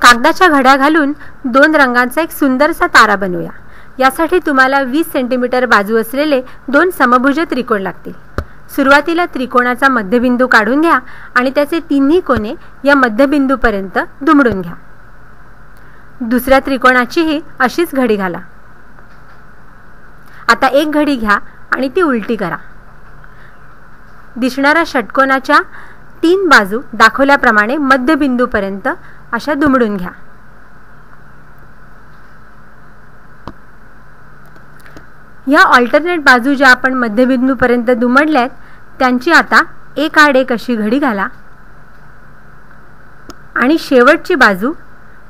कागदाच्या घड्या घालून 2 रंगांचा एक सुंदरसा तारा बनवूया। यासाठी तुम्हाला 20 सेंटीमीटर बाजू असलेले 2 समभुज त्रिकोण लागतील। सुरुवातीला त्रिकोणाचा मध्यबिंदू काढून घ्या आणि त्याचे तिन्ही कोने या मध्यबिंदूपर्यंत दुमडून घ्या। दुसऱ्या त्रिकोणाचीही अशीच घडी घाला। आता एक घडी घ्या आणि ती उलटी करा। दिसणाऱ्या षटकोनाच्या 3 बाजू दाखवल्याप्रमाणे मध्यबिंदूपर्यंत अशा दुमडून घ्या। या ऑल्टरनेट बाजू ज्या आपण मध्यबिंदूपर्यंत दुमडल्यात त्यांची आता एक आड एक अशी घडी घाला आणि शेवटची बाजू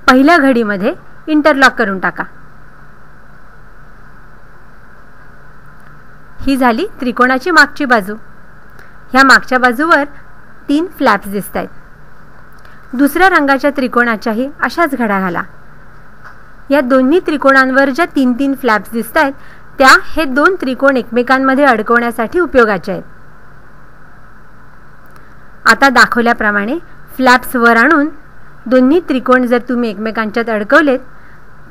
पहिल्या घडीमध्ये इंटरलॉक करून टाका। ही झाली त्रिकोणाची मागची बाजू। ह्या मागच्या बाजूवर 3 फ्लॅप्स दिसतायत। दुसऱ्या रंगाच्या त्रिकोणाच्याही अशाच घड्या घाला। या दोन्ही त्रिकोणांवर ज्या 3-3 फ्लॅप्स दिसतायत त्या हे 2 त्रिकोण एकमेकांमध्ये अडकवण्यासाठी उपयोगाचे आहेत। आता दाखवल्याप्रमाणे फ्लॅप्स वर आणून दोन्ही त्रिकोण जर तुम्ही एकमेकांच्यात अडकवलेत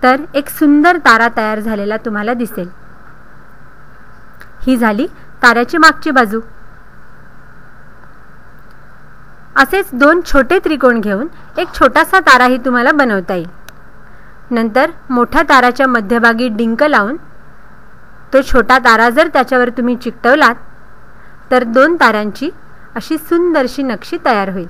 तर एक सुंदर तारा तयार झालेला तुम्हाला दिसेल। ही झाली ताऱ्याची मागची बाजू। असेच 2 छोटे त्रिकोण घेऊन एक छोटासा ताराही तुम्हाला बनवता येईल। नंतर मोठ्या ताराच्या मध्यभागी डिंक लावून तो छोटा तारा जर त्याच्यावर तुम्ही चिकटवलात तर 2 ताऱ्यांची अशी सुंदरशी नक्षी तयार होईल।